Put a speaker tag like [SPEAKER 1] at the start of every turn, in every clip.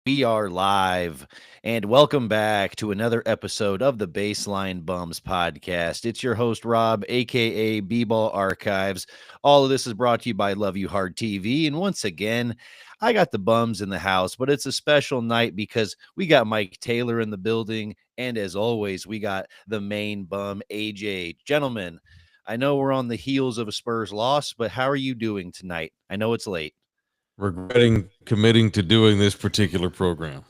[SPEAKER 1] We are live, and welcome back to another episode of the Baseline Bums podcast. It's your host, Rob, aka B-Ball Archives. All of this is brought to you by Love You Hard TV. And once again, I got the bums in the house, but it's a special night because we got Mike Taylor in the building. And as always, we got the main bum, AJ. Gentlemen, I know we're on the heels of a Spurs loss, but how are you doing tonight? I know it's late.
[SPEAKER 2] Regretting committing to doing this particular program.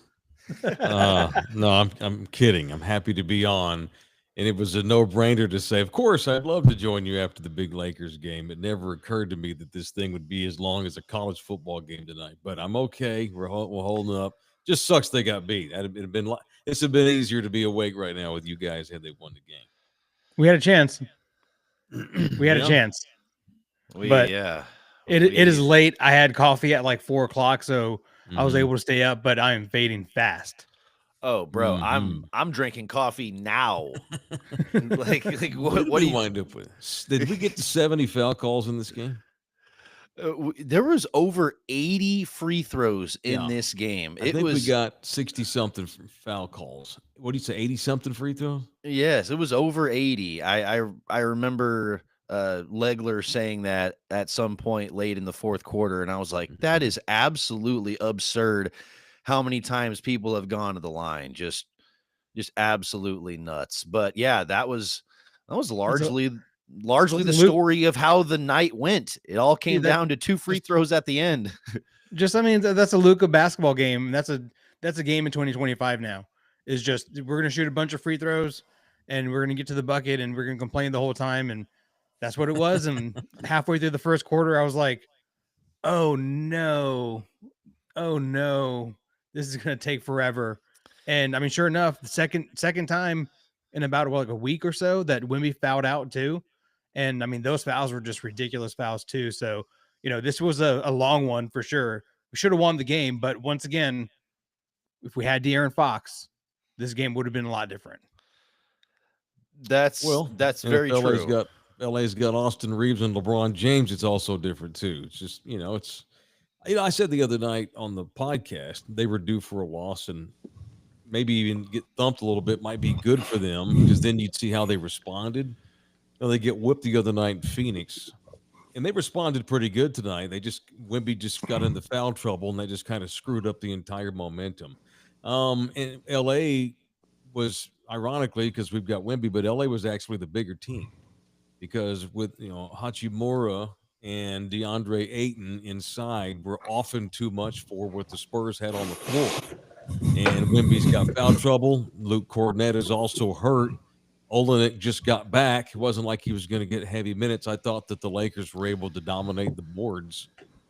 [SPEAKER 2] No, I'm kidding. I'm happy to be on, and it was a no-brainer to say, of course, I'd love to join you after the big Lakers game. It never occurred to me that this thing would be as long as a college football game tonight, but I'm okay. We're holding up. Just sucks they got beat. It's been easier to be awake right now with you guys had they won the game.
[SPEAKER 3] We had a chance. We had a
[SPEAKER 2] Yeah.
[SPEAKER 3] chance. But
[SPEAKER 1] Yeah.
[SPEAKER 3] it is late. I had coffee at like 4:00, so I was
[SPEAKER 2] Mhm.
[SPEAKER 3] able to stay up, but I am fading fast.
[SPEAKER 1] Oh, bro,
[SPEAKER 2] Mhm.
[SPEAKER 1] I'm drinking coffee now. like
[SPEAKER 2] What
[SPEAKER 1] what,
[SPEAKER 2] did
[SPEAKER 1] what
[SPEAKER 2] we
[SPEAKER 1] do you
[SPEAKER 2] wind up with? Did we get to 70 foul calls in this game?
[SPEAKER 1] there was over 80 free throws in
[SPEAKER 2] Yeah.
[SPEAKER 1] this game.
[SPEAKER 2] I
[SPEAKER 1] It
[SPEAKER 2] think we
[SPEAKER 1] was
[SPEAKER 2] got 60 something foul calls. What do you say? 80 something free throws?
[SPEAKER 1] yes, it was over 80. I remember Legler saying that at some point late in the fourth quarter, and I was like, that is absolutely absurd how many times people have gone to the line. Just absolutely nuts. But yeah, that was
[SPEAKER 3] It's a
[SPEAKER 1] largely the
[SPEAKER 3] Luke.
[SPEAKER 1] story of how the night went. It all
[SPEAKER 3] Yeah,
[SPEAKER 1] came
[SPEAKER 3] that
[SPEAKER 1] down to two free
[SPEAKER 3] just
[SPEAKER 1] throws at the end.
[SPEAKER 3] just I mean that's a Luka basketball game. That's a game in 2025 now. Is just we're gonna shoot a bunch of free throws and we're gonna get to the bucket and we're gonna complain the whole time, and that's what it was. And halfway through the first quarter, I was like, oh no, oh no, this is gonna take forever. And I mean, sure enough, the second time in about like a week or so that Wemby fouled out too. And I mean, those fouls were just ridiculous fouls too. So, this was a long one for sure. We should have won the game, but once again, if we had De'Aaron Fox, this game would have been a lot different.
[SPEAKER 1] That's
[SPEAKER 2] Well,
[SPEAKER 1] that's
[SPEAKER 2] and if
[SPEAKER 1] very true.
[SPEAKER 2] LA's got Austin Reeves and LeBron James, it's also different too. It's just, I said the other night on the podcast, they were due for a loss and maybe even get thumped a little bit might be good for them because then you'd see how they responded. They get whipped the other night in Phoenix, and they responded pretty good tonight. Wemby just got into foul trouble, and they just kind of screwed up the entire momentum. And LA was ironically because we've got Wemby, but LA was actually the bigger team because with Hachimura and DeAndre Ayton inside were often too much for what the Spurs had on the floor. And Wemby's got foul trouble. Luke Cornett is also hurt. Olenek just got back. It wasn't like he was going to get heavy minutes. I thought that the Lakers were able to dominate the boards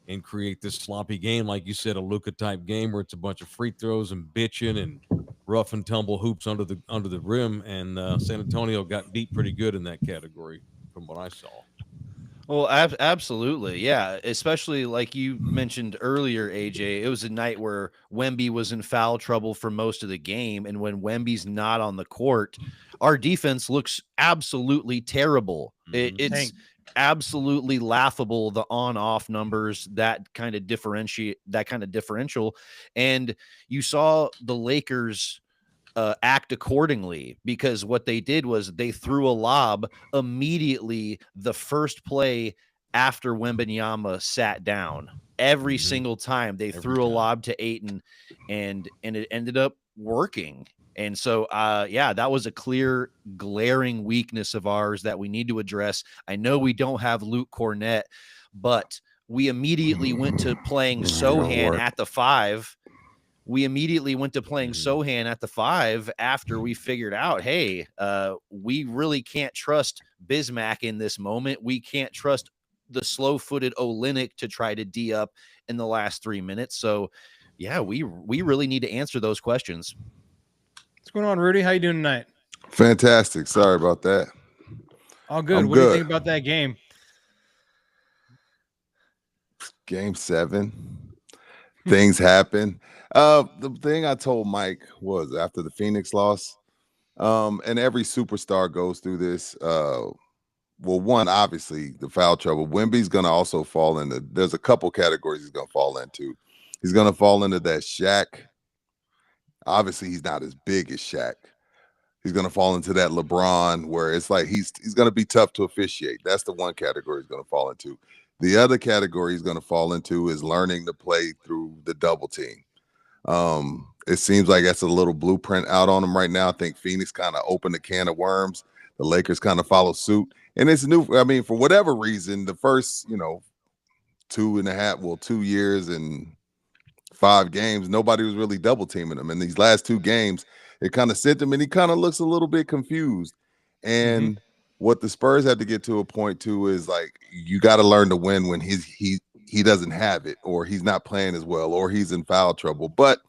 [SPEAKER 2] and create this sloppy game, like you said, a Luka type game where it's a bunch of free throws and bitching and rough and tumble hoops under the rim. And San Antonio got beat pretty good in that category, from what I saw.
[SPEAKER 1] Well, absolutely. Yeah. Especially like you mentioned earlier, AJ, it was a night where Wemby was in foul trouble for most of the game. And when Wemby's not on the court, our defense looks absolutely terrible. It's absolutely laughable, the on-off numbers, that kind of differential. And you saw the Lakers act accordingly, because what they did was they threw a lob immediately the first play after Wembanyama sat down. Every single time they threw a lob to Ayton, and it ended up working. And so, yeah, that was a clear, glaring weakness of ours that we need to address. I know we don't have Luke Cornett, but we immediately went to playing Sohan at the 5. We immediately went to playing Sohan at the 5 after we figured out, hey, we really can't trust Bismack in this moment. We can't trust the slow-footed Olenek to try to D up in the last 3 minutes. So, yeah, we really need to answer those questions.
[SPEAKER 3] What's going on, Rudy? How you doing tonight?
[SPEAKER 4] Fantastic. Sorry about that.
[SPEAKER 3] All good.
[SPEAKER 4] I'm
[SPEAKER 3] What do you
[SPEAKER 4] good.
[SPEAKER 3] think about that game?
[SPEAKER 4] Game 7. Things happen. The thing I told Mike was after the Phoenix loss, and every superstar goes through this. Well, one, obviously, the foul trouble. Wemby's going to also fall into, there's a couple categories he's going to fall into. He's going to fall into that Shaq Obviously, he's not as big as Shaq. He's going to fall into that LeBron where it's like he's going to be tough to officiate. That's the one category he's going to fall into. The other category he's going to fall into is learning to play through the double team. It seems like that's a little blueprint out on him right now. I think Phoenix kind of opened a can of worms. The Lakers kind of follow suit. And it's new. I mean, for whatever reason, the first, 2 years and 5 games, nobody was really double teaming him. And these last 2 games, it kind of sent him, and he kind of looks a little bit confused. And what the Spurs had to get to a point to is like, you got to learn to win when he doesn't have it, or he's not playing as well, or he's in foul trouble. But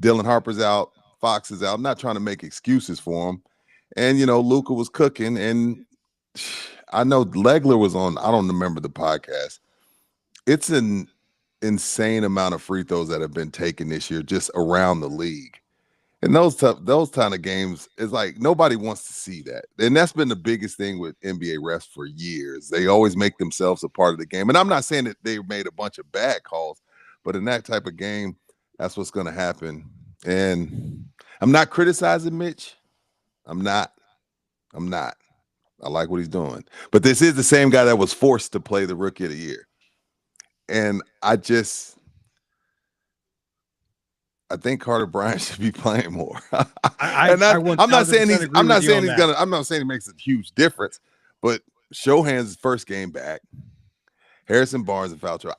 [SPEAKER 4] Dylan Harper's out, Fox is out. I'm not trying to make excuses for him. And Luka was cooking, and I know Legler was on. I don't remember the podcast. It's an insane amount of free throws that have been taken this year just around the league. And those kind of games, is like nobody wants to see that. And that's been the biggest thing with NBA refs for years. They always make themselves a part of the game. And I'm not saying that they made a bunch of bad calls, but in that type of game, that's what's going to happen. And I'm not criticizing Mitch. I'm not. I like what he's doing. But this is the same guy that was forced to play the Rookie of the Year. And I think Carter Bryant should be playing more. I'm not saying he makes a huge difference, but Shohan's first game back. Harrison Barnes and foul trouble.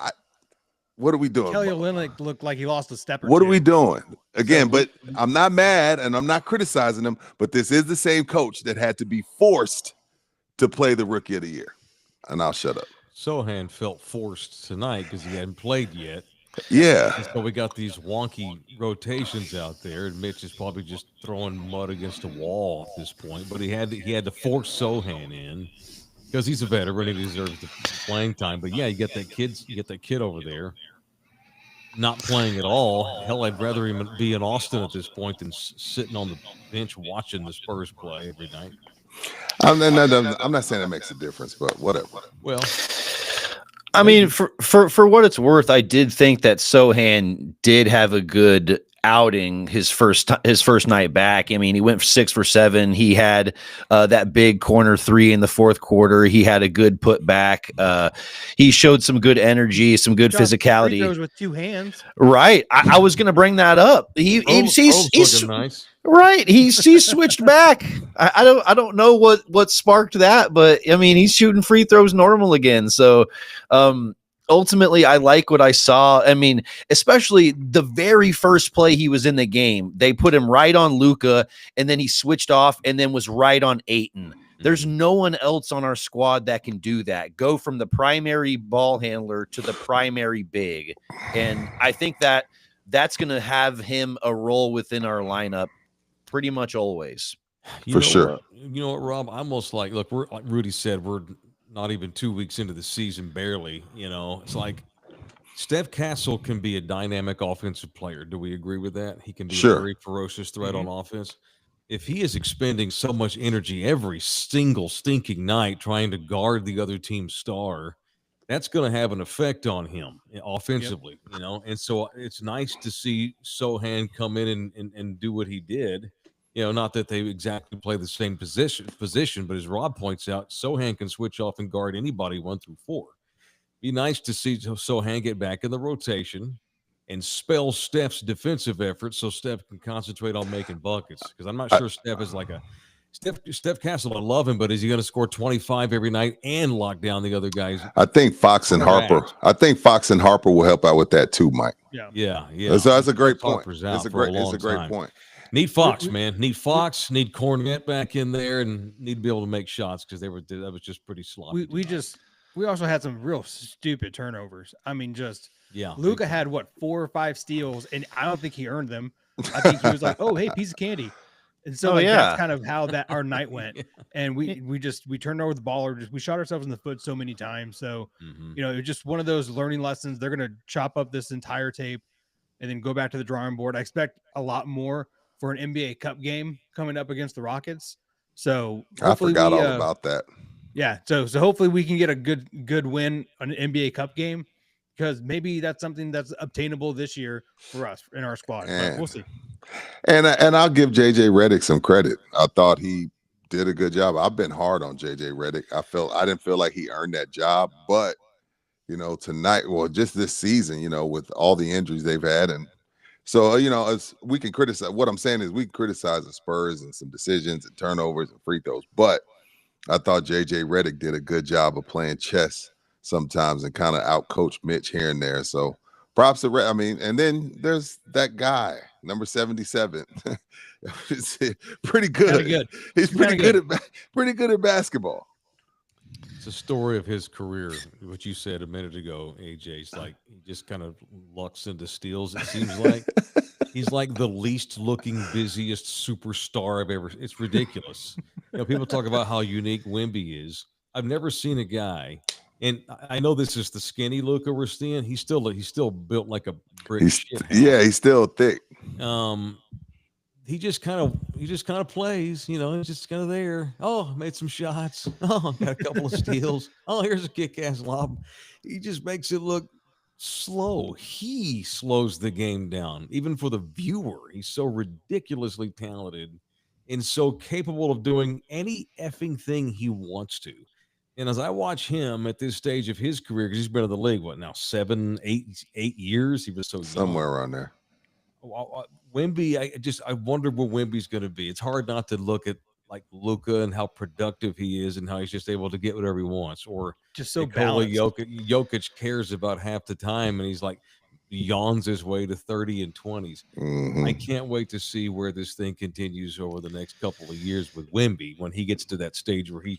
[SPEAKER 4] What are we doing?
[SPEAKER 3] Kelly Olynyk looked like he lost a step or
[SPEAKER 4] What
[SPEAKER 3] two.
[SPEAKER 4] are we doing? Again, but I'm not mad and I'm not criticizing him, but this is the same coach that had to be forced to play the Rookie of the Year. And I'll shut up.
[SPEAKER 2] Sohan felt forced tonight because he hadn't played yet.
[SPEAKER 4] Yeah.
[SPEAKER 2] And so we got these wonky rotations out there, and Mitch is probably just throwing mud against a wall at this point. But he had to force Sohan in because he's a veteran and he deserves the playing time. But yeah, you get that kid over there not playing at all. Hell, I'd rather him be in Austin at this point than sitting on the bench watching the Spurs play every night.
[SPEAKER 4] I'm not saying that makes a difference, but whatever.
[SPEAKER 2] Well,
[SPEAKER 1] I mean, for what it's worth, I did think that Sohan did have a good outing his first night back. I mean, he went 6 for 7. He had that big corner 3 in the fourth quarter. He had a good put back. He showed some good energy, some good physicality.
[SPEAKER 3] Free throws with 2 hands.
[SPEAKER 1] Right. I was going to bring that up. He's
[SPEAKER 2] looking nice.
[SPEAKER 1] Right. He switched back. I don't know what sparked that, but I mean, he's shooting free throws normal again. So, ultimately, I like what I saw. I mean, especially the very first play he was in the game, they put him right on Luka, and then he switched off and then was right on Ayton. There's no one else on our squad that can do that. Go from the primary ball handler to the primary big. And I think that's going to have him a role within our lineup pretty much always.
[SPEAKER 4] For sure.
[SPEAKER 2] You know what, Rob? I almost like we're like Rudy said, we're not even 2 weeks into the season, barely. It's like Steph Castle can be a dynamic offensive player. Do we agree with that? He can be a very ferocious threat on offense. If he is expending so much energy every single stinking night trying to guard the other team's star, that's going to have an effect on him offensively, And so it's nice to see Sohan come in and do what he did. Not that they exactly play the same position, but as Rob points out, Sohan can switch off and guard anybody 1 through 4. Be nice to see Sohan get back in the rotation and spell Steph's defensive efforts so Steph can concentrate on making buckets. Because I'm not sure Steph is like a Steph Castle. I love him, but is he going to score 25 every night and lock down the other guys?
[SPEAKER 4] I think Fox and Harper. I think Fox and Harper will help out with that too, Mike.
[SPEAKER 2] Yeah.
[SPEAKER 4] So that's a great point.
[SPEAKER 2] It's a great point. Need Fox, man. Need Fox. Need Cornette back in there, and need to be able to make shots because that was just pretty sloppy.
[SPEAKER 3] We also had some real stupid turnovers. I mean,
[SPEAKER 2] yeah.
[SPEAKER 3] Luka had 4 or 5 steals, and I don't think he earned them. I think he was like, "Oh, hey, piece of candy," and so that's kind of how our night went. And we turned over the ball, or we shot ourselves in the foot so many times. So it was just one of those learning lessons. They're gonna chop up this entire tape and then go back to the drawing board. I expect a lot more for an NBA Cup game coming up against the Rockets. So
[SPEAKER 4] I forgot all about that.
[SPEAKER 3] Yeah, so hopefully we can get a good win on an NBA Cup game, because maybe that's something that's obtainable this year for us in our squad. But we'll see.
[SPEAKER 4] And I'll give JJ Redick some credit. I thought he did a good job. I've been hard on JJ Redick. I didn't feel like he earned that job, but tonight, well, just this season, with all the injuries they've had, and so as we can criticize. What I'm saying is we can criticize the Spurs and some decisions and turnovers and free throws, but I thought JJ Redick did a good job of playing chess sometimes and kind of outcoached Mitch here and there. So props to I mean, and then there's that guy, number 77. It's pretty good.
[SPEAKER 3] Good.
[SPEAKER 4] He's pretty good at basketball.
[SPEAKER 2] It's a story of his career, what you said a minute ago, AJ. It's like he just kind of lucks into steals, it seems like. He's like the least looking, busiest superstar I've ever. It's ridiculous. People talk about how unique Wemby is. I've never seen a guy, and I know this is the skinny Luka we're seeing. He's still built like a brick.
[SPEAKER 4] He's still thick.
[SPEAKER 2] He just kind of plays. He's just kind of there. Oh, made some shots. Oh, got a couple of steals. Oh, here's a kick-ass lob. He just makes it look slow. He slows the game down, even for the viewer. He's so ridiculously talented and so capable of doing any effing thing he wants to. And as I watch him at this stage of his career, because he's been in the league, what now, 8 years? He was so
[SPEAKER 4] somewhere
[SPEAKER 2] young.
[SPEAKER 4] around there.
[SPEAKER 2] Wemby, I wonder where Wemby's going to be. It's hard not to look at like Luka and how productive he is and how he's just able to get whatever he wants. Or
[SPEAKER 3] just so balanced.
[SPEAKER 2] Jokic cares about half the time, and he's like yawns his way to 30 and 20s.
[SPEAKER 4] Mm-hmm.
[SPEAKER 2] I can't wait to see where this thing continues over the next couple of years with Wemby when he gets to that stage where he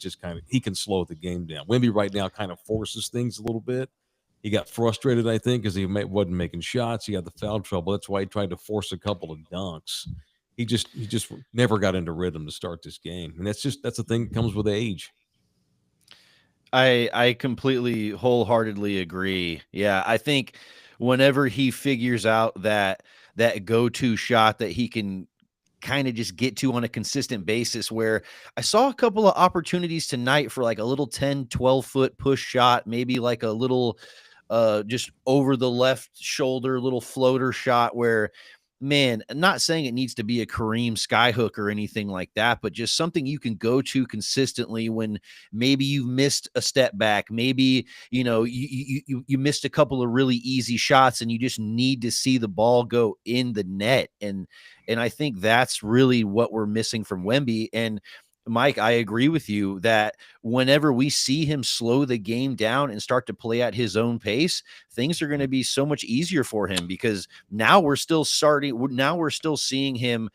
[SPEAKER 2] can slow the game down. Wemby right now kind of forces things a little bit. He got frustrated, I think, because he wasn't making shots. He had the foul trouble. That's why he tried to force a couple of dunks. He just never got into rhythm to start this game, and that's the thing that comes with age.
[SPEAKER 1] I completely wholeheartedly agree. Yeah, I think whenever he figures out that go-to shot that he can kind of just get to on a consistent basis, where I saw a couple of opportunities tonight for like a little 10, 12-foot push shot, maybe like a little just over the left shoulder, little floater shot where, man, I'm not saying it needs to be a Kareem skyhook or anything like that, but just something you can go to consistently when maybe you've missed a step back. Maybe, you missed a couple of really easy shots and you just need to see the ball go in the net. And I think that's really what we're missing from Wemby. And Mike, I agree with you that whenever we see him slow the game down and start to play at his own pace, things are going to be so much easier for him, because now we're still seeing him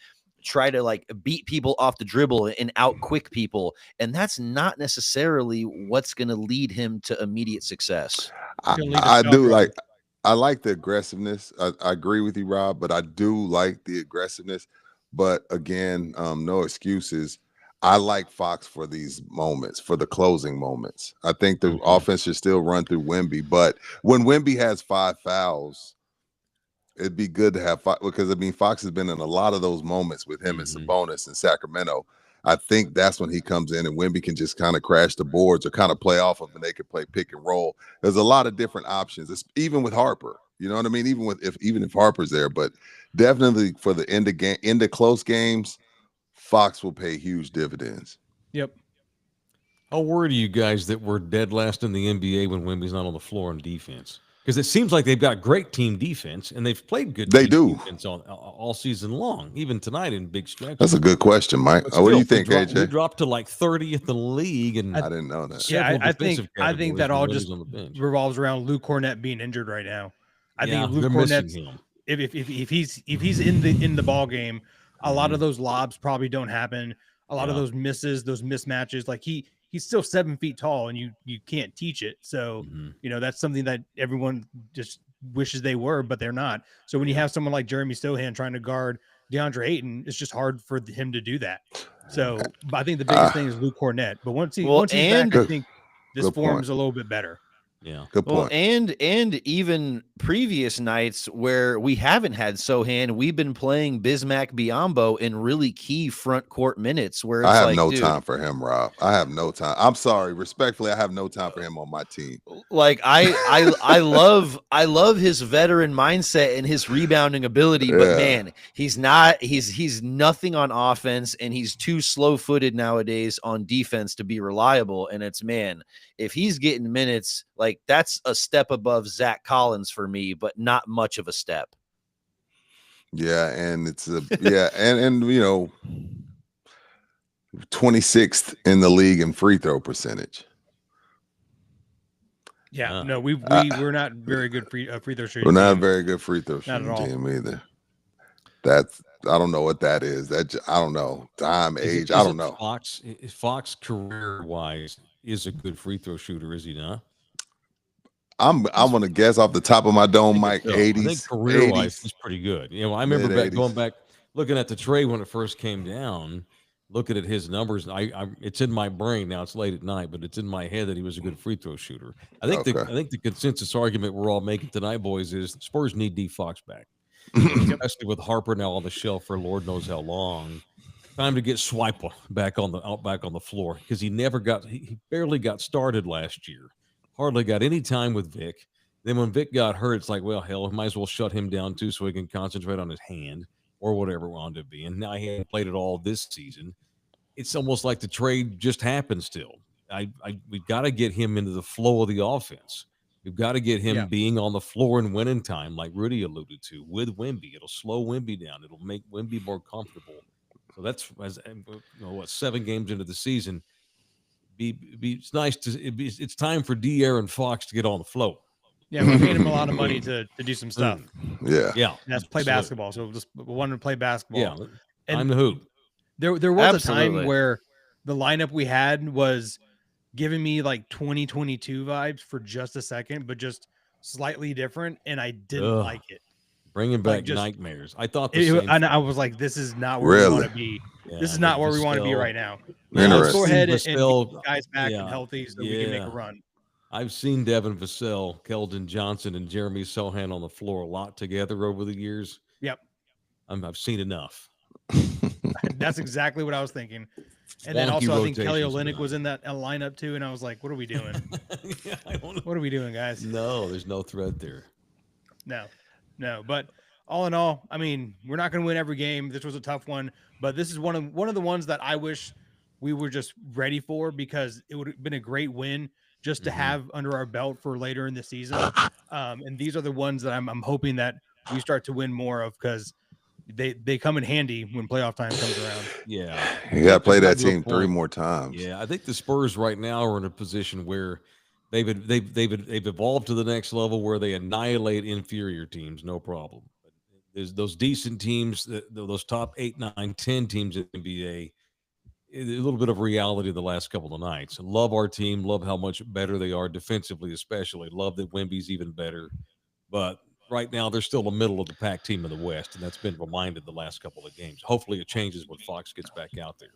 [SPEAKER 1] try to like beat people off the dribble and out quick people. And that's not necessarily what's going to lead him to immediate success.
[SPEAKER 4] I like the aggressiveness. I agree with you, Rob, but I do like the aggressiveness. But again, no excuses. I like Fox for these moments, for the closing moments. I think the offense should still run through Wemby, but when Wemby has 5 fouls, it'd be good to have Fox, because Fox has been in a lot of those moments with him and Sabonis in Sacramento. I think that's when he comes in and Wemby can just kind of crash the boards or kind of play off of, and they can play pick and roll. There's a lot of different options. It's, even with Harper, you know what I mean? Even if Harper's there, but definitely for the end of close games, Fox will pay huge dividends.
[SPEAKER 3] Yep.
[SPEAKER 2] How worried are you guys that we're dead last in the NBA when Wemby's not on the floor on defense? Because it seems like they've got great team defense, and they've played good defense all season long, even tonight in big stretches.
[SPEAKER 4] That's a good question, Mike. What do you think, AJ?
[SPEAKER 2] We dropped to like 30th in the league, and
[SPEAKER 4] I didn't know that.
[SPEAKER 3] Yeah, I think that all just revolves around Luke Cornett being injured right now. I think Luke Cornett, if he's in the ball game, a lot of those lobs probably don't happen. A lot of those misses, those mismatches, like he's still 7 feet tall, and you can't teach it. So, that's something that everyone just wishes they were, but they're not. So when you have someone like Jeremy Sohan trying to guard DeAndre Ayton, it's just hard for him to do that. So I think the biggest thing is Luke Cornett. But once he's back, I think this form's a little bit better.
[SPEAKER 2] Yeah.
[SPEAKER 4] Good
[SPEAKER 1] Well,
[SPEAKER 4] point.
[SPEAKER 1] and even previous nights where we haven't had Sohan, we've been playing Bismack Biyombo in really key front court minutes where it's
[SPEAKER 4] I have
[SPEAKER 1] like,
[SPEAKER 4] no
[SPEAKER 1] dude,
[SPEAKER 4] time for him, Rob. I have no time. I'm sorry, respectfully, I have no time for him on my team.
[SPEAKER 1] like I love his veteran mindset and his rebounding ability, but
[SPEAKER 4] Yeah.
[SPEAKER 1] man, he's nothing on offense, and he's too slow-footed nowadays on defense to be reliable. And it's, man, if he's getting minutes, like, that's a step above Zach Collins for me, but not much of a step.
[SPEAKER 4] Yeah, and it's and 26th in the league in free throw percentage.
[SPEAKER 3] Yeah,
[SPEAKER 2] Ah.
[SPEAKER 3] no, we're not very good free throw shooting.
[SPEAKER 4] We're not a
[SPEAKER 3] team.
[SPEAKER 4] very good free throw
[SPEAKER 3] Not
[SPEAKER 4] shooting
[SPEAKER 3] at all.
[SPEAKER 4] team either. I don't know what that is. I don't know. Time, age, I
[SPEAKER 2] Is
[SPEAKER 4] don't
[SPEAKER 2] it
[SPEAKER 4] know.
[SPEAKER 2] Fox career wise is a good free throw shooter, is he not?
[SPEAKER 4] I'm gonna guess off the top of my dome, Mike.
[SPEAKER 2] So. I think
[SPEAKER 4] 80s,
[SPEAKER 2] career wise
[SPEAKER 4] 80s.
[SPEAKER 2] he's pretty good. I remember going back looking at the trade when it first came down, looking at his numbers. It's in my brain now. It's late at night, but it's in my head that he was a good free throw shooter. I think the consensus argument we're all making tonight, boys, is Spurs need D Fox back, especially with Harper now on the shelf for Lord knows how long. Time to get Swiper back on the floor, because he barely got started last year. Hardly got any time with Vic. Then when Vic got hurt, it's like, well, hell, might as well shut him down too, so he can concentrate on his hand or whatever it wound up being. Now he hasn't played it all this season. It's almost like the trade just happened still. We've got to get him into the flow of the offense. We've got to get him being on the floor in winning time, like Rudy alluded to, with Wemby. It'll slow Wemby down. It'll make Wemby more comfortable. So that's 7 games into the season. It's nice it's time for De'Aaron and Fox to get on the floor.
[SPEAKER 3] Yeah, we're paying him a lot of money to do some stuff.
[SPEAKER 4] Yeah.
[SPEAKER 3] That's play basketball. So just wanted to play basketball.
[SPEAKER 2] Yeah,
[SPEAKER 3] and
[SPEAKER 2] I'm the hoop.
[SPEAKER 3] There was a time where the lineup we had was giving me like 2022 vibes for just a second, but just slightly different, and I didn't like it.
[SPEAKER 2] Bringing back nightmares. I thought the same.
[SPEAKER 3] I was like, this is not where we want to be.
[SPEAKER 2] Yeah,
[SPEAKER 3] this is not where we want to be right now.
[SPEAKER 4] Let's
[SPEAKER 3] go ahead and get guys back and healthy so we can make a run.
[SPEAKER 2] I've seen Devin Vassell, Keldon Johnson, and Jeremy Sohan on the floor a lot together over the years.
[SPEAKER 3] Yep.
[SPEAKER 2] I've seen enough.
[SPEAKER 3] That's exactly what I was thinking. And then also, I think Kelly Olynyk was in that lineup too, and I was like, what are we doing? What are we doing, guys?
[SPEAKER 2] No, there's no threat there.
[SPEAKER 3] No. But all in all, I mean, we're not going to win every game. This was a tough one, but this is one of the ones that I wish we were just ready for, because it would have been a great win just to have under our belt for later in the season. And these are the ones that I'm hoping that we start to win more of, because they come in handy when playoff time comes around.
[SPEAKER 2] Yeah,
[SPEAKER 4] you got to play that team 3 more times.
[SPEAKER 2] Yeah, I think the Spurs right now are in a position where they've evolved to the next level where they annihilate inferior teams, no problem. There's those decent teams, those top 8, 9, 10 teams in the NBA. A little bit of reality the last couple of nights. Love our team. Love how much better they are defensively, especially. Love that Wemby's even better. But right now, they're still the middle of the pack team in the West, and that's been reminded the last couple of games. Hopefully, it changes when Fox gets back out there.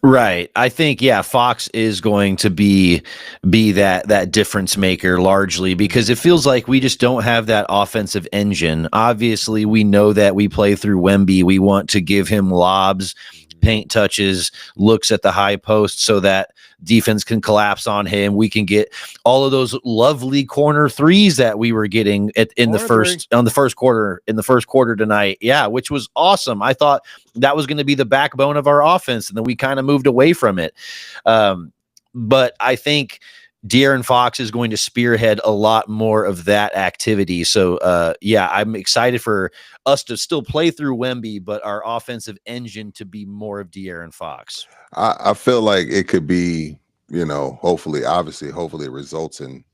[SPEAKER 1] Right. I think, Fox is going to be that difference maker largely, because it feels like we just don't have that offensive engine. Obviously, we know that we play through Wemby. We want to give him lobs, paint touches, looks at the high post so that defense can collapse on him. We can get all of those lovely corner threes that we were getting in the first quarter tonight. Yeah, which was awesome. I thought that was going to be the backbone of our offense, and then we kind of moved away from it. But I think De'Aaron Fox is going to spearhead a lot more of that activity. So, I'm excited for us to still play through Wemby, but our offensive engine to be more of De'Aaron Fox.
[SPEAKER 4] I feel like it could be, hopefully it results in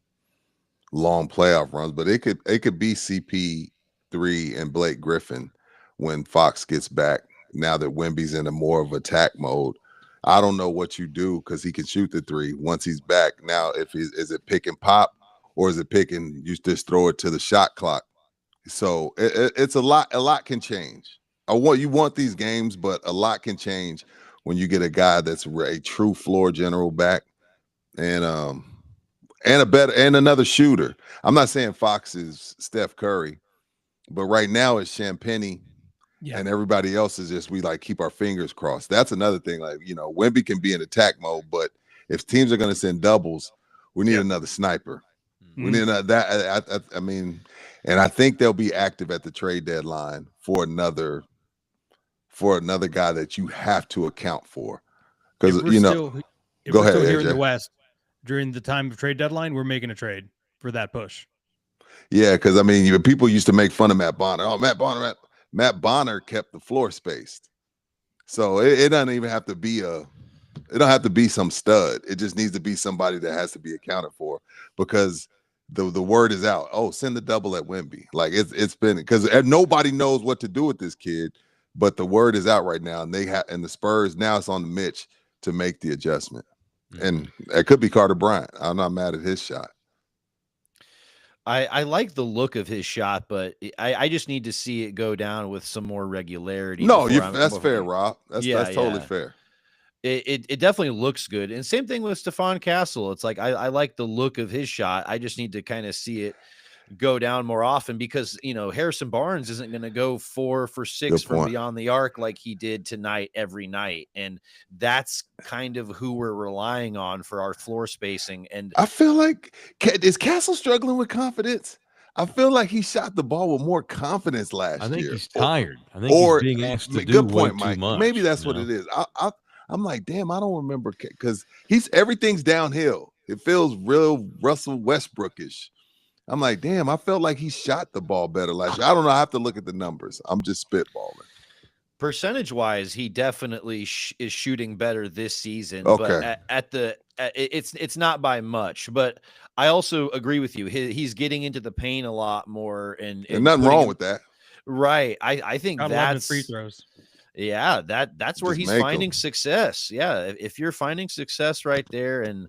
[SPEAKER 4] long playoff runs, but it could be CP3 and Blake Griffin when Fox gets back, now that Wemby's in a more of attack mode. I don't know what you do, because he can shoot the 3 once he's back. Now, is it pick and pop, or is it picking, you just throw it to the shot clock? So it's a lot. A lot can change. You want these games, but a lot can change when you get a guy that's a true floor general back. And and another shooter. I'm not saying Fox is Steph Curry, but right now it's Champagny.
[SPEAKER 3] Yeah.
[SPEAKER 4] And everybody else is just, we like keep our fingers crossed. That's another thing. Like, Wemby can be in attack mode, but if teams are going to send doubles, we need another sniper. We need another I mean, and I think they'll be active at the trade deadline for another guy that you have to account for. Because
[SPEAKER 3] if we're still here in the
[SPEAKER 4] AJ.
[SPEAKER 3] West during the time of trade deadline, we're making a trade for that push.
[SPEAKER 4] Yeah, because I mean, people used to make fun of Matt Bonner. Oh, Matt Bonner kept the floor spaced. So it doesn't even have to be it don't have to be some stud. It just needs to be somebody that has to be accounted for, because the word is out. Oh, send the double at Wemby. Like it's been, because nobody knows what to do with this kid, but the word is out right now, and the Spurs, now it's on the Mitch to make the adjustment. And it could be Carter Bryant. I'm not mad at his shot.
[SPEAKER 1] I like the look of his shot, but I just need to see it go down with some more regularity.
[SPEAKER 4] No, that's fair, Rob. That's totally fair.
[SPEAKER 1] It definitely looks good. And same thing with Stephon Castle. It's like I like the look of his shot. I just need to kind of see it go down more often, because Harrison Barnes isn't going to go 4 for 6 from beyond the arc like he did tonight every night, and that's kind of who we're relying on for our floor spacing. And
[SPEAKER 4] I feel like, is Castle struggling with confidence? I feel like he shot the ball with more confidence last year.
[SPEAKER 2] I think he's tired. I think he's being asked to do way too much.
[SPEAKER 4] Maybe that's what it is. I'm like, damn, I don't remember, because everything's downhill. It feels real Russell Westbrookish. I'm like, damn, I felt like he shot the ball better last year. I don't know. I have to look at the numbers. I'm just spitballing.
[SPEAKER 1] Percentage-wise, he definitely is shooting better this season.
[SPEAKER 4] Okay.
[SPEAKER 1] But it's not by much. But I also agree with you. He's getting into the paint a lot more, and
[SPEAKER 4] nothing wrong with that.
[SPEAKER 1] Right. I think that's
[SPEAKER 3] free throws.
[SPEAKER 1] Yeah, that's where he's finding success. Yeah, if you're finding success right there, and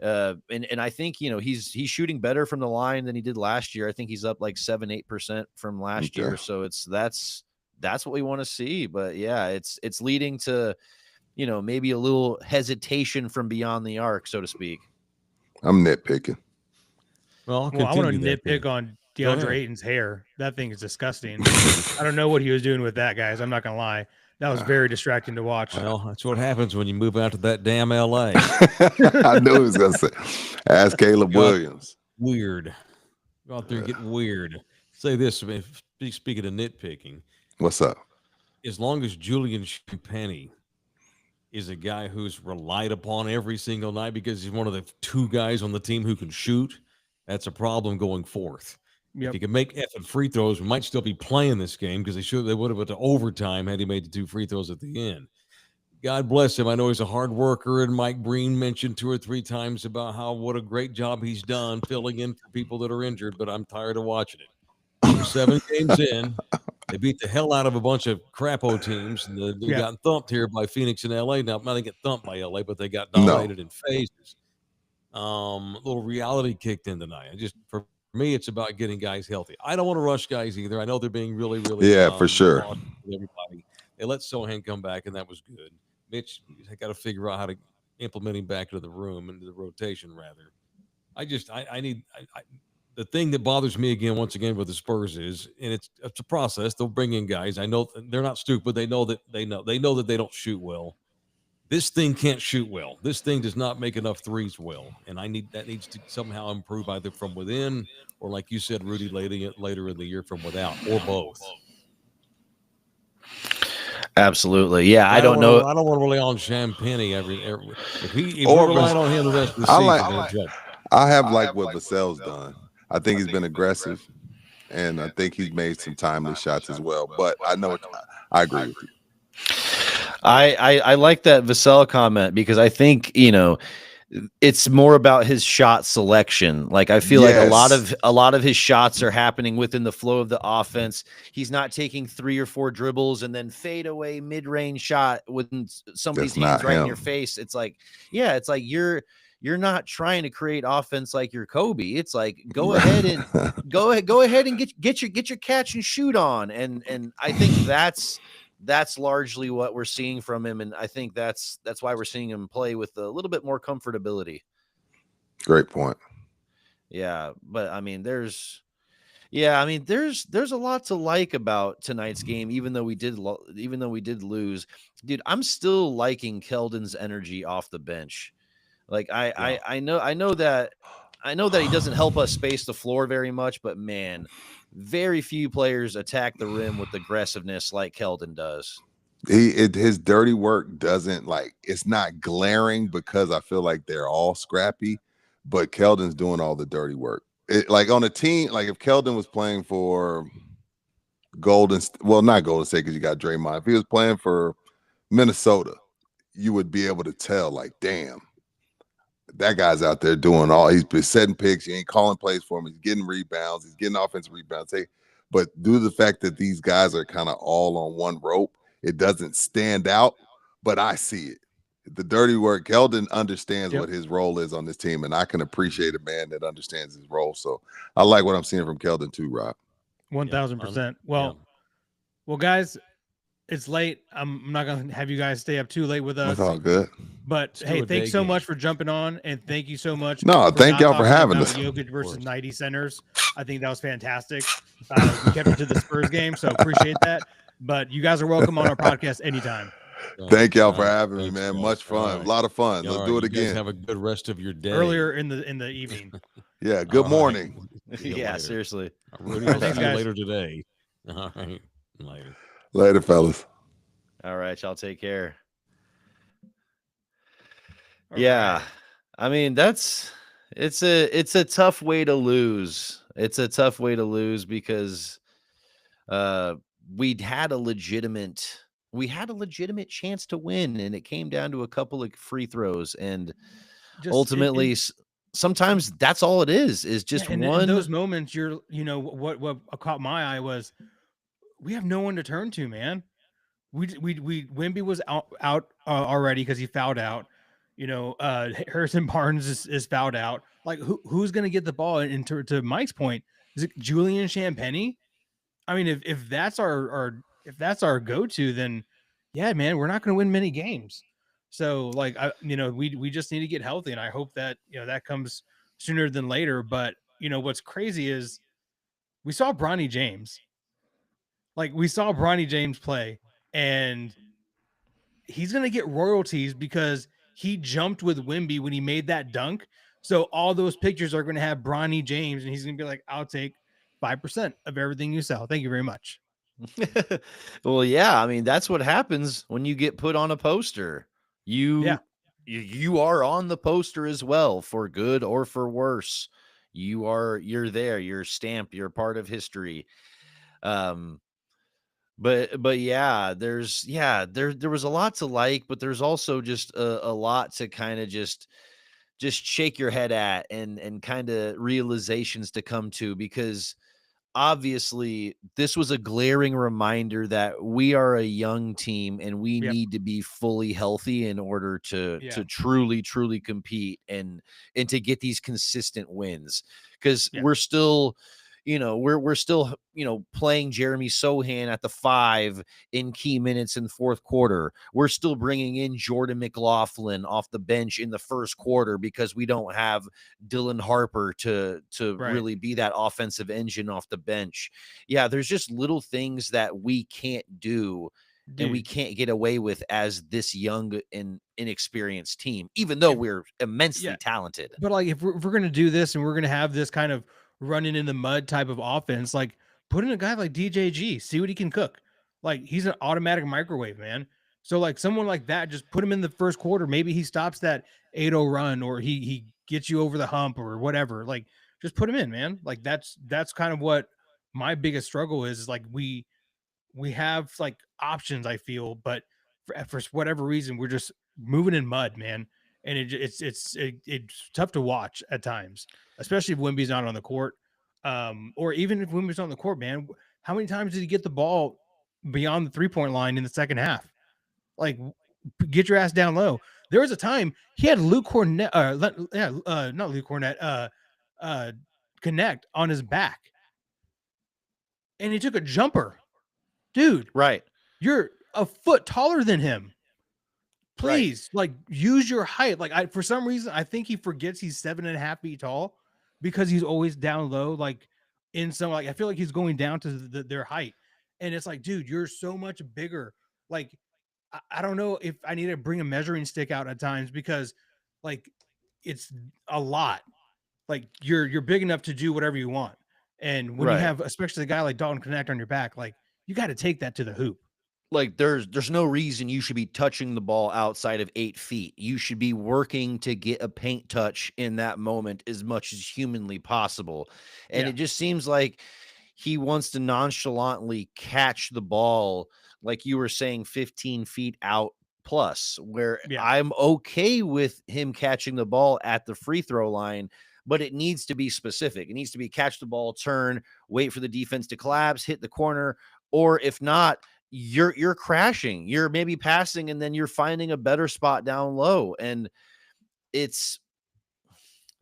[SPEAKER 1] I think he's shooting better from the line than he did last year. I think he's up like 7-8% from last year. So that's what we want to see. But yeah, it's leading to maybe a little hesitation from beyond the arc, so to speak.
[SPEAKER 4] I'm nitpicking.
[SPEAKER 3] Well, I want to nitpick on DeAndre Ayton's hair. That thing is disgusting. I don't know what he was doing with that, guys. I'm not gonna lie. That was very distracting to watch.
[SPEAKER 2] Well, that's what happens when you move out to that damn LA.
[SPEAKER 4] I knew he was gonna say. Ask Caleb Williams.
[SPEAKER 2] Weird. Go out there and get weird. Say this. Speaking of nitpicking,
[SPEAKER 4] what's up?
[SPEAKER 2] As long as Julian Champagny is a guy who's relied upon every single night because he's one of the 2 guys on the team who can shoot, that's a problem going forth. If he can make effing free throws, we might still be playing this game, because they would have went to overtime had he made the 2 free throws at the end. God bless him. I know he's a hard worker, and Mike Breen mentioned 2 or 3 times about what a great job he's done filling in for people that are injured, but I'm tired of watching it. We're 7 games in. They beat the hell out of a bunch of crapo teams, and they got thumped here by Phoenix and LA. Now, not get thumped by LA, but they got dominated in phases. A little reality kicked in tonight. For me, it's about getting guys healthy. I don't want to rush guys either. I know they're being really, really
[SPEAKER 4] for sure.
[SPEAKER 2] Everybody, they let Sohan come back, and that was good. Mitch, I got to figure out how to implement him back into the room, into the rotation rather. The thing that bothers me once again with the Spurs is, and it's a process. They'll bring in guys. I know they're not stupid. They know that they don't shoot well. This thing can't shoot well. This thing does not make enough threes well, and that needs to somehow improve, either from within or, like you said, Rudy, later in the year, from without, or both.
[SPEAKER 1] Absolutely, yeah. I don't know.
[SPEAKER 2] I don't want to rely on Champagny if we're relying on him the rest of the season.
[SPEAKER 4] I have liked what Vassell's done. I think he's been aggressive, and I think he's made some timely shots as well. But I agree with you.
[SPEAKER 1] I like that Vassell comment, because I think it's more about his shot selection. Like, I feel like a lot of his shots are happening within the flow of the offense. He's not taking 3 or 4 dribbles and then fade away mid-range shot with somebody's hands right in your face. It's like, you're not trying to create offense like you're Kobe. It's like, go ahead and get your catch and shoot on. And I think that's largely what we're seeing from him, and I think that's why we're seeing him play with a little bit more comfortability.
[SPEAKER 4] Great point.
[SPEAKER 1] Yeah, but I mean, there's a lot to like about tonight's game, even though even though we did lose, dude. I'm still liking Keldon's energy off the bench. Like
[SPEAKER 2] Yeah.
[SPEAKER 1] I know that he doesn't help us space the floor very much, but man, very few players attack the rim with aggressiveness like Keldon does.
[SPEAKER 4] His dirty work doesn't it's not glaring because I feel like they're all scrappy, but Keldon's doing all the dirty work. Like on a team, like if Keldon was playing for not Golden State because you got Draymond. If he was playing for Minnesota, you would be able to tell, like, damn, that guy's out there doing he's been setting picks. He ain't calling plays for him. He's getting rebounds. He's getting offensive rebounds. But due to the fact that these guys are kind of all on one rope, it doesn't stand out, but I see it. The dirty work, Keldon understands what his role is on this team, and I can appreciate a man that understands his role. So I like what I'm seeing from Keldon too, Rob.
[SPEAKER 3] 1000%. Well, guys, it's late. I'm not gonna have you guys stay up too late with us.
[SPEAKER 4] That's all good.
[SPEAKER 3] But hey, thanks so much for jumping on, and thank you so much.
[SPEAKER 4] No, thank y'all for having us.
[SPEAKER 3] Jokic versus 90 centers. I think that was fantastic. We kept it to the Spurs game, so appreciate that. But you guys are welcome on our podcast anytime.
[SPEAKER 4] Thank y'all for having me, man. Much fun. A lot of fun. Let's do it again.
[SPEAKER 2] Have a good rest of your day.
[SPEAKER 3] Earlier in the evening.
[SPEAKER 4] Yeah. Good morning.
[SPEAKER 1] Yeah, seriously.
[SPEAKER 2] Rudy, I'll see you later today. All right.
[SPEAKER 4] Later, fellas.
[SPEAKER 1] All right, y'all take care.
[SPEAKER 3] All
[SPEAKER 1] yeah.
[SPEAKER 3] right.
[SPEAKER 1] I mean, it's a tough way to lose. It's a tough way to lose because we had a legitimate chance to win, and it came down to a couple of free throws, and ultimately sometimes that's all it is just one.
[SPEAKER 3] In those moments, what caught my eye was we have no one to turn to, man. Wemby was out already because he fouled out. Harrison Barnes is fouled out. Like who's going to get the ball? And to Mike's point, is it Julian Champagnie? I mean, if that's our go-to, then yeah, man, we're not going to win many games. So we just need to get healthy, and I hope that that comes sooner than later. But what's crazy is we saw Bronny James. Like we saw Bronny James play, and he's going to get royalties because he jumped with Wemby when he made that dunk. So all those pictures are going to have Bronny James, and he's going to be like, I'll take 5% of everything you sell. Thank you very much.
[SPEAKER 1] Well, yeah. I mean, that's what happens when you get put on a poster. You are on the poster as well, for good or for worse. You're there, you're stamped, you're part of history. But yeah, there was a lot to like, but there's also just a lot to kind of just shake your head at and kind of realizations to come to, because obviously this was a glaring reminder that we are a young team and we need to be fully healthy in order to truly compete and to get these consistent wins, because we're still we're still playing Jeremy Sohan at the 5 in key minutes in the fourth quarter. We're still bringing in Jordan McLaughlin off the bench in the first quarter because we don't have Dylan Harper to really be that offensive engine off the bench. Yeah, there's just little things that we can't do. Dude. And we can't get away with as this young and inexperienced team, even though we're immensely talented.
[SPEAKER 3] But like, if we're going to do this and we're going to have this kind of running in the mud type of offense, like put in a guy like DJG, see what he can cook. Like he's an automatic microwave, man. So like someone like that, just put him in the first quarter. Maybe he stops that 8-0 run, or he gets you over the hump or whatever. Like just put him in, man. Like that's kind of what my biggest struggle is like we have like options, I feel, but for whatever reason, we're just moving in mud, man. And it's tough to watch at times, especially if Wemby's not on the court, or even if Wemby's on the court, man. How many times did he get the ball beyond the 3-point line in the second half? Like, get your ass down low. There was a time he had Luke Cornett, not Luke Cornett, Connect on his back, and he took a jumper, dude.
[SPEAKER 1] Right,
[SPEAKER 3] you're a foot taller than him. Please, like, use your height. Like, for some reason, I think he forgets he's 7.5 feet tall. because he's always down low, like in some, like I feel like he's going down to their height, and it's like, dude, you're so much bigger. Like I don't know if I need to bring a measuring stick out at times because like it's a lot. Like you're big enough to do whatever you want. And when you
[SPEAKER 1] Right.
[SPEAKER 3] have especially a guy like Dalton Connect on your back, like you got to take that to the hoop.
[SPEAKER 1] Like there's no reason you should be touching the ball outside of 8 feet. You should be working to get a paint touch in that moment as much as humanly possible. And
[SPEAKER 3] Yeah.
[SPEAKER 1] it just seems like he wants to nonchalantly catch the ball, like you were saying, 15 feet out plus, where
[SPEAKER 3] Yeah.
[SPEAKER 1] I'm okay with him catching the ball at the free throw line, but it needs to be specific. It needs to be catch the ball, turn, wait for the defense to collapse, hit the corner, or if not, you're crashing. You're maybe passing and then you're finding a better spot down low. And it's,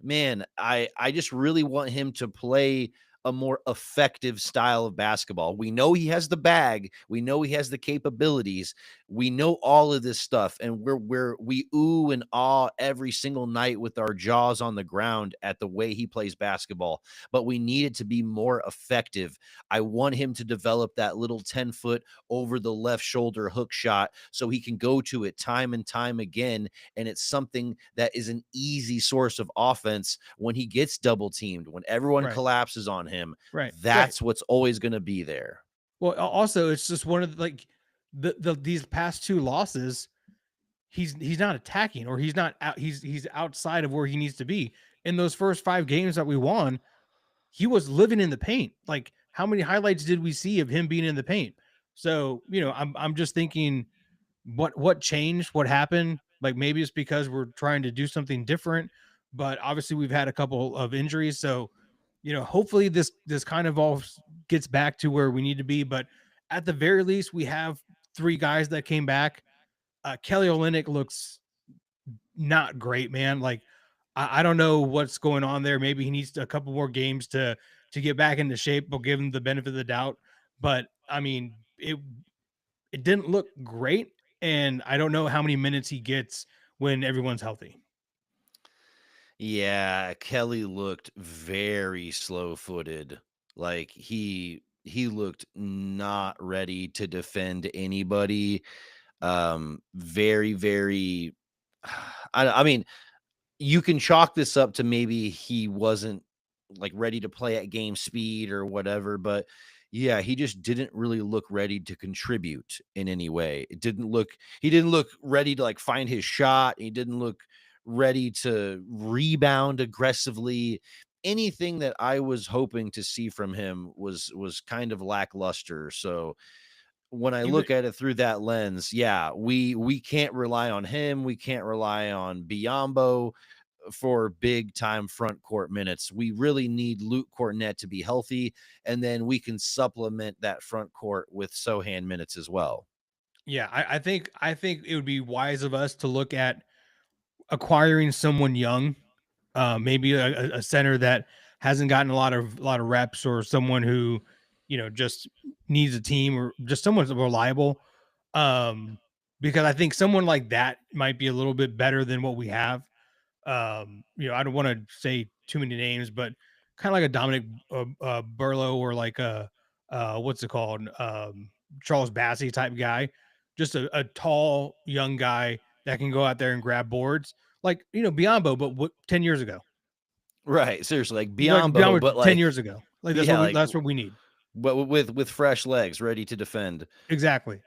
[SPEAKER 1] man, I just really want him to play a more effective style of basketball. We know he has the bag, we know he has the capabilities, we know all of this stuff, and we ooh and ah every single night with our jaws on the ground at the way he plays basketball. But we need it to be more effective. I want him to develop that little 10-foot over the left shoulder hook shot so he can go to it time and time again, and it's something that is an easy source of offense when he gets double teamed, when everyone
[SPEAKER 3] Right.
[SPEAKER 1] collapses on him.
[SPEAKER 3] Right.
[SPEAKER 1] That's what's always going to be there.
[SPEAKER 3] Well, also it's just one of the, like these past two losses, he's not attacking, or he's not out, he's outside of where he needs to be. In those first 5 games that we won, he was living in the paint. Like how many highlights did we see of him being in the paint? So, I'm just thinking what changed, what happened? Like maybe it's because we're trying to do something different, but obviously we've had a couple of injuries. So, hopefully this kind of all gets back to where we need to be. But at the very least, we have 3 guys that came back. Kelly Olynyk looks not great, man. Like I don't know what's going on there. Maybe he needs a couple more games to get back into shape. We'll give him the benefit of the doubt. But I mean, it didn't look great, and I don't know how many minutes he gets when everyone's healthy.
[SPEAKER 1] Yeah, Kelly looked very slow-footed. Like he looked not ready to defend anybody. Very, very I mean, you can chalk this up to maybe he wasn't like ready to play at game speed or whatever, but yeah, he just didn't really look ready to contribute in any way. He didn't look ready to like find his shot. He didn't look ready to rebound aggressively. Anything that I was hoping to see from him was kind of lackluster. So when I
[SPEAKER 3] Even
[SPEAKER 1] look at it through that lens, yeah, we can't rely on him. We can't rely on Biombo for big time front court minutes. We really need Luke Cornett to be healthy, and then we can supplement that front court with Sohan minutes as well.
[SPEAKER 3] Yeah, I think it would be wise of us to look at acquiring someone young, maybe a center that hasn't gotten a lot of reps, or someone who just needs a team, or just someone who's reliable. Um, because I think someone like that might be a little bit better than what we have. I don't want to say too many names, but kind of like a Dominic Burlow, or like a what's it called, Charles Bassey type guy, just a tall young guy that can go out there and grab boards, like Biombo, but 10 years ago,
[SPEAKER 1] Right. Seriously, like
[SPEAKER 3] like
[SPEAKER 1] Biombo, but
[SPEAKER 3] Biombo 10
[SPEAKER 1] like,
[SPEAKER 3] years ago, like
[SPEAKER 1] yeah, like,
[SPEAKER 3] that's what we need.
[SPEAKER 1] but with fresh legs ready to defend.
[SPEAKER 3] Exactly.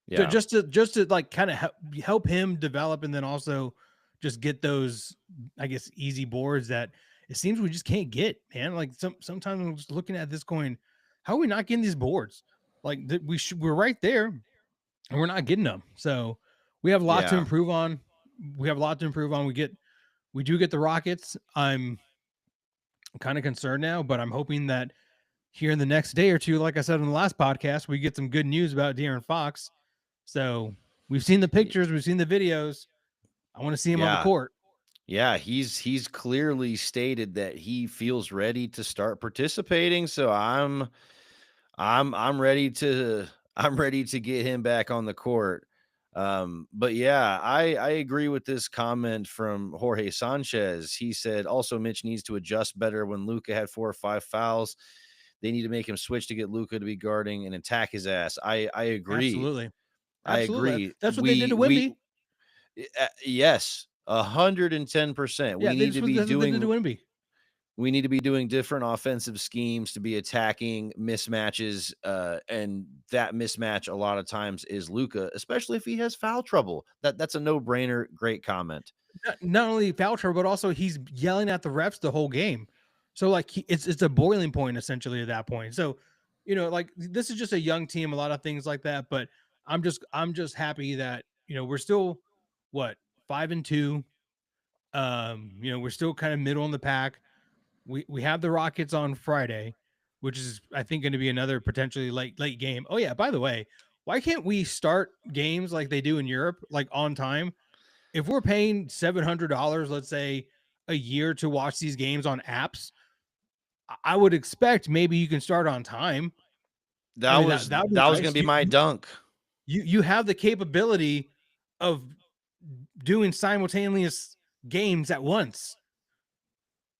[SPEAKER 1] Yeah.
[SPEAKER 3] Just to like kind of help him develop, and then also just get those, I guess, easy boards that it seems we just can't get, man. Like sometimes I'm just looking at this going, how are we not getting these boards? Like we're right there, and we're not getting them. So we have a lot to
[SPEAKER 1] Yeah.
[SPEAKER 3] improve on. We have a lot to improve on. We do get the Rockets. I'm kind of concerned now, but I'm hoping that here in the next day or two, like I said in the last podcast, we get some good news about De'Aaron Fox. So we've seen the pictures, we've seen the videos. I want to see him on the
[SPEAKER 1] Yeah.
[SPEAKER 3] court.
[SPEAKER 1] Yeah, he's clearly stated that he feels ready to start participating. So I'm ready to get him back on the court. But yeah, I agree with this comment from Jorge Sanchez. He said also Mitch needs to adjust better. When Luka had 4 or 5 fouls, they need to make him switch to get Luka to be guarding and attack his ass. I agree.
[SPEAKER 3] Absolutely.
[SPEAKER 1] I
[SPEAKER 3] Absolutely.
[SPEAKER 1] agree.
[SPEAKER 3] That's what they did to Wemby.
[SPEAKER 1] Yes, 110%.
[SPEAKER 3] Yeah, that's what they did to Wemby.
[SPEAKER 1] We need to be doing different offensive schemes to be attacking mismatches, and that mismatch a lot of times is Luka, especially if he has foul trouble. That's a no-brainer. Great comment.
[SPEAKER 3] Not only foul trouble, but also he's yelling at the refs the whole game. So like it's a boiling point essentially at that point. So, like this is just a young team, a lot of things like that. But I'm just happy that we're still 5-2. We're still kind of middle in the pack. We have the Rockets on Friday, which is I think going to be another potentially late game. Oh yeah, by the way, why can't we start games like they do in Europe, like on time? If we're paying $700, let's say a year to watch these games on apps, I would expect maybe you can start on time.
[SPEAKER 1] That was going to be my dunk.
[SPEAKER 3] You have the capability of doing simultaneous games at once.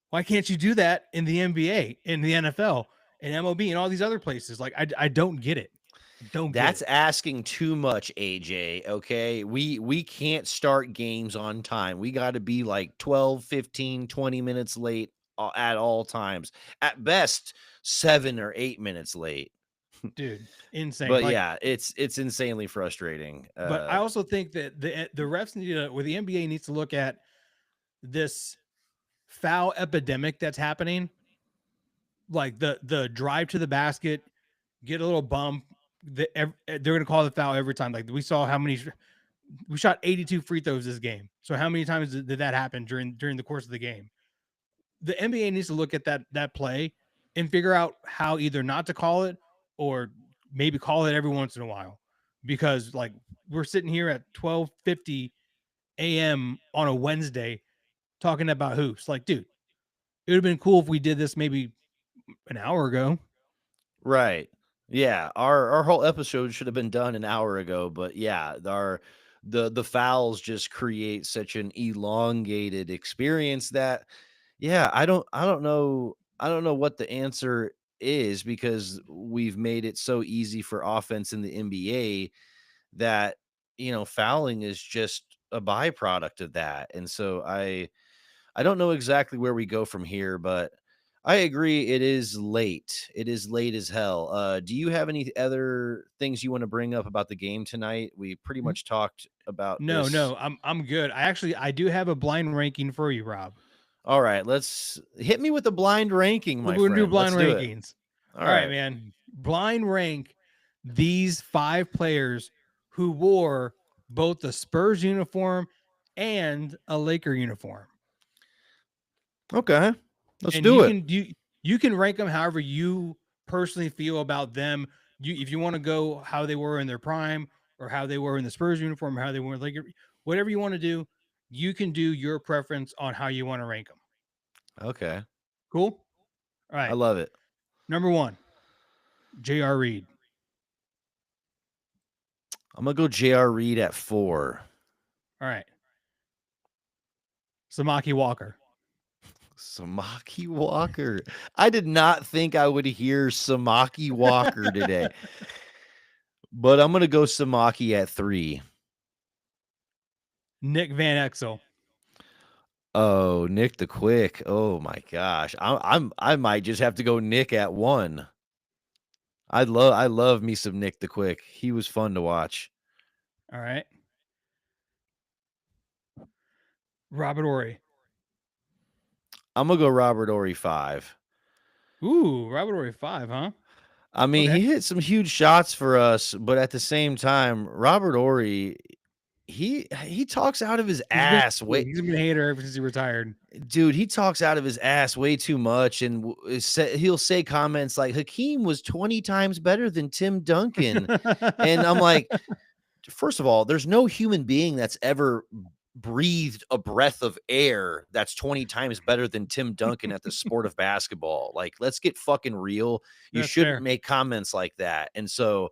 [SPEAKER 3] Why can't you do that in the NBA, in the NFL, in MLB, and all these other places? Like, I don't get it.
[SPEAKER 1] That's asking too much, AJ. Okay. We can't start games on time. We got to be like 12, 15, 20 minutes late at all times. At best, 7 or 8 minutes late.
[SPEAKER 3] Dude, insane.
[SPEAKER 1] But yeah, it's insanely frustrating.
[SPEAKER 3] But I also think that the refs need to, or the NBA needs to look at this foul epidemic that's happening. Like the drive to the basket, get a little bump. They're going to call the foul every time. Like we saw we shot 82 free throws this game. So how many times did that happen during the course of the game? The NBA needs to look at that play and figure out how either not to call it or maybe call it every once in a while, because like we're sitting here at 12:50 a.m. on a Wednesday talking about hoops. Like, dude, it would have been cool if we did this maybe an hour ago.
[SPEAKER 1] Right. Yeah. Our whole episode should have been done an hour ago, but yeah, the fouls just create such an elongated experience that I don't know what the answer is, because we've made it so easy for offense in the NBA that fouling is just a byproduct of that. And so I don't know exactly where we go from here, but I agree it is late. It is late as hell. Do you have any other things you want to bring up about the game tonight? We pretty much talked about this.
[SPEAKER 3] No, I'm good. I do have a blind ranking for you, Rob.
[SPEAKER 1] All right, let's hit me with the blind ranking, my friend.
[SPEAKER 3] We're gonna do blind
[SPEAKER 1] let's
[SPEAKER 3] rankings. All right, man. Blind rank these 5 players who wore both the Spurs uniform and a Laker uniform.
[SPEAKER 1] Okay, let's do
[SPEAKER 3] it. You can rank them however you personally feel about them. If you want to go how they were in their prime, or how they were in the Spurs uniform, or how they were in Laker, whatever you want to do, you can do your preference on how you want to rank them.
[SPEAKER 1] Okay.
[SPEAKER 3] Cool. All right.
[SPEAKER 1] I love it.
[SPEAKER 3] Number 1, J.R. Reed.
[SPEAKER 1] I'm going to go J.R. Reed at 4.
[SPEAKER 3] All right. Samaki Walker.
[SPEAKER 1] Samaki Walker. I did not think I would hear Samaki Walker today. But I'm going to go Samaki at 3.
[SPEAKER 3] Nick Van Exel.
[SPEAKER 1] Oh, Nick the Quick. Oh my gosh. I might just have to go Nick at 1. I love me some Nick the Quick. He was fun to watch.
[SPEAKER 3] All right. Robert Horry.
[SPEAKER 1] I'm going to go Robert Horry 5.
[SPEAKER 3] Ooh, Robert Horry 5, huh?
[SPEAKER 1] I mean, He hit some huge shots for us, but at the same time, Robert Horry, he talks out of his ass.
[SPEAKER 3] He's been a hater ever since he retired.
[SPEAKER 1] Dude, he talks out of his ass way too much, and he'll say comments like Hakeem was 20 times better than Tim Duncan. And I'm like, first of all, there's no human being that's ever breathed a breath of air that's 20 times better than Tim Duncan at the sport of basketball. Like, let's get fucking real. You shouldn't make comments like that. And so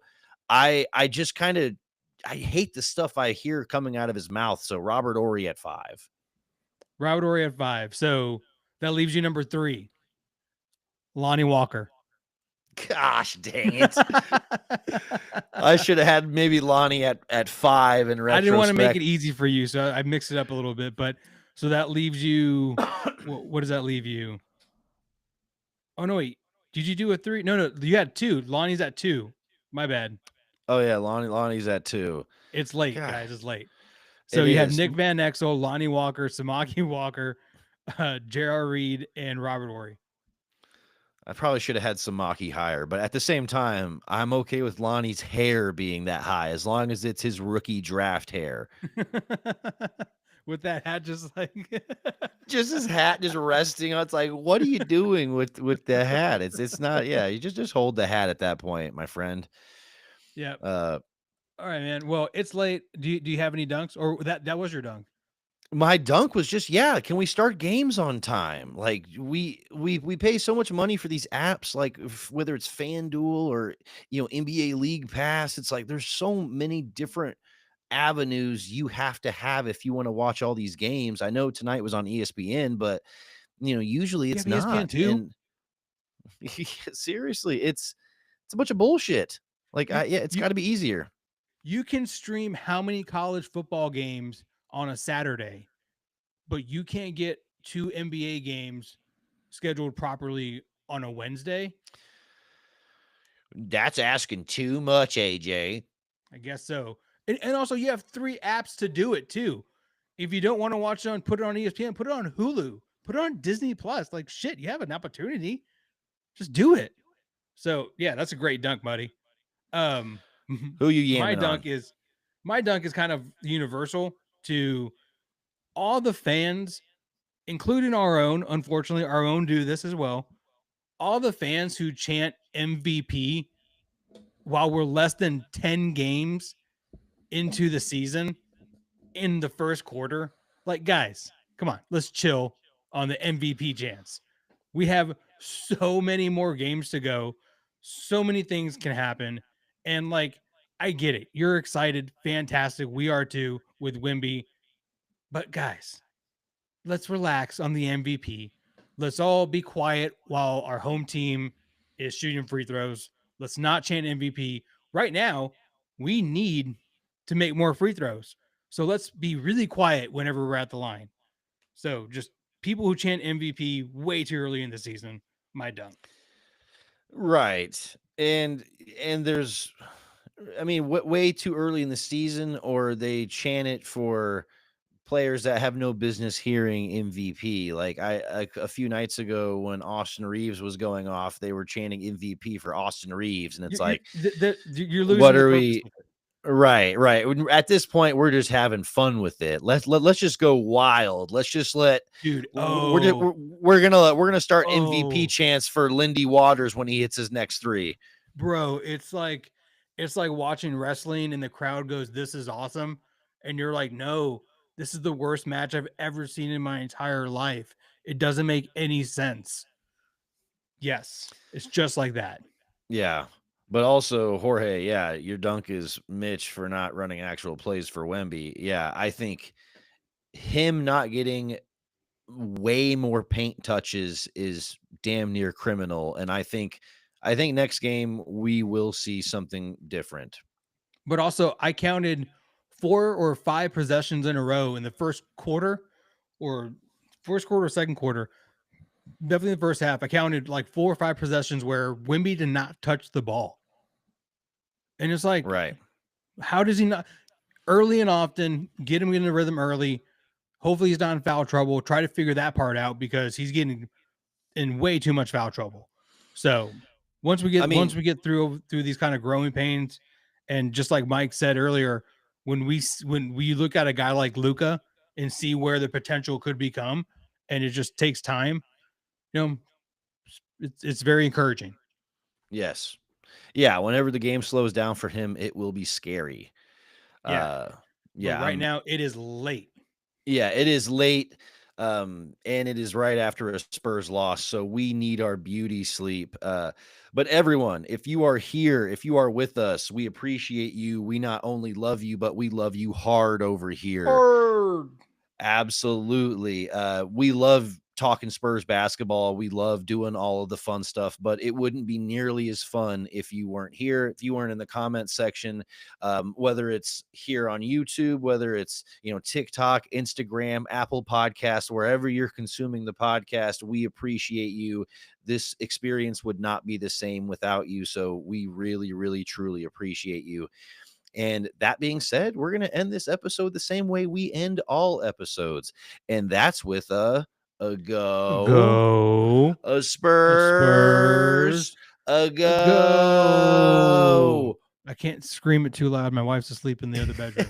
[SPEAKER 1] I just kind of I hate the stuff I hear coming out of his mouth. So Robert Ory at 5.
[SPEAKER 3] Robert Ory at 5. So that leaves you number 3, Lonnie Walker.
[SPEAKER 1] Gosh dang it. I should have had maybe Lonnie at 5 in retrospect.
[SPEAKER 3] I didn't want to make it easy for you, so I mixed it up a little bit. But so that leaves you. What does that leave you? Oh no, wait. Did you do a 3? No, you had 2. Lonnie's at 2. My bad.
[SPEAKER 1] Oh yeah, Lonnie's at 2.
[SPEAKER 3] It's late,
[SPEAKER 1] God.
[SPEAKER 3] guys. It's late. So
[SPEAKER 1] It
[SPEAKER 3] you have
[SPEAKER 1] is.
[SPEAKER 3] Nick Van Exel, Lonnie Walker, Samaki Walker, J.R. Reed, and Robert Ory.
[SPEAKER 1] I probably should have had Samaki higher, but at the same time, I'm okay with Lonnie's hair being that high as long as it's his rookie draft hair.
[SPEAKER 3] With that hat, just like
[SPEAKER 1] just his hat just resting on. It's like, what are you doing with the hat? It's not. Yeah, you just hold the hat at that point, my friend.
[SPEAKER 3] Yeah.
[SPEAKER 1] All
[SPEAKER 3] right, man. Well, it's late. Do you have any dunks, or that was your dunk?
[SPEAKER 1] My dunk was just, can we start games on time? Like we pay so much money for these apps, like whether it's FanDuel or NBA League Pass. It's like there's so many different avenues you have to have if you want to watch all these games. I know tonight was on ESPN, but usually it's not.
[SPEAKER 3] ESPN too?
[SPEAKER 1] Seriously, it's a bunch of bullshit. Like it's got to be easier.
[SPEAKER 3] You can stream how many college football games on a Saturday, but you can't get 2 NBA games scheduled properly on a Wednesday.
[SPEAKER 1] That's asking too much, AJ.
[SPEAKER 3] I guess so. And also you have 3 apps to do it too. If you don't want to watch it put it on ESPN, put it on Hulu, put it on Disney Plus. Like shit, you have an opportunity. Just do it. So yeah, that's a great dunk, buddy.
[SPEAKER 1] Who you yamming
[SPEAKER 3] my dunk is kind of universal to all the fans, including our own. Unfortunately, our own do this as well. All the fans who chant MVP while we're less than 10 games into the season in the first quarter. Like, guys, come on, let's chill on the MVP chants. We have so many more games to go. So many things can happen. And like, I get it. You're excited. Fantastic. We are too with Wemby. But guys, let's relax on the MVP. Let's all be quiet while our home team is shooting free throws. Let's not chant MVP. Right now, we need to make more free throws. So let's be really quiet whenever we're at the line. So just people who chant MVP way too early in the season, my dunk.
[SPEAKER 1] Right. And there's, I mean, way too early in the season, or they chant it for players that have no business hearing MVP. Like a few nights ago when Austin Reeves was going off, they were chanting MVP for Austin Reeves. And it's
[SPEAKER 3] you're losing.
[SPEAKER 1] What are we? Right. At this point, we're just having fun with it. Let's just go wild. Let's just let
[SPEAKER 3] dude.
[SPEAKER 1] We're gonna start MVP chants for Lindy Waters when he hits his next 3.
[SPEAKER 3] Bro, it's like watching wrestling and the crowd goes, "This is awesome," and you're like, "No, this is the worst match I've ever seen in my entire life. It doesn't make any sense." Yes, it's just like that.
[SPEAKER 1] Yeah. But also, Jorge, your dunk is Mitch for not running actual plays for Wemby. Yeah, I think him not getting way more paint touches is damn near criminal. And I think next game we will see something different.
[SPEAKER 3] But also, I counted 4 or 5 possessions in a row in the first quarter, second quarter. Definitely the first half. I counted like 4 or 5 possessions where Wemby did not touch the ball. And it's like,
[SPEAKER 1] right.
[SPEAKER 3] How does he not early and often get him in the rhythm early? Hopefully he's not in foul trouble. Try to figure that part out because he's getting in way too much foul trouble. So once we get through these kind of growing pains, and just like Mike said earlier, when we look at a guy like Luka and see where the potential could become, and it just takes time, it's very encouraging.
[SPEAKER 1] Yes. Yeah, whenever the game slows down for him, it will be scary.
[SPEAKER 3] Yeah. Right now it is late.
[SPEAKER 1] Yeah, it is late. And it is right after a Spurs loss, so we need our beauty sleep. But everyone, if you are here, if you are with us, we appreciate you. We not only love you, but we love you hard over here. Absolutely. We love talking Spurs basketball. We love doing all of the fun stuff, but it wouldn't be nearly as fun if you weren't here, if you weren't in the comment section, whether it's here on YouTube, whether it's, TikTok, Instagram, Apple Podcasts, wherever you're consuming the podcast. We appreciate you. This experience would not be the same without you. So we really, really, truly appreciate you. And that being said, we're going to end this episode the same way we end all episodes. And that's with a go, a Spurs, a go.
[SPEAKER 3] I can't scream it too loud. My wife's asleep in the other bedroom.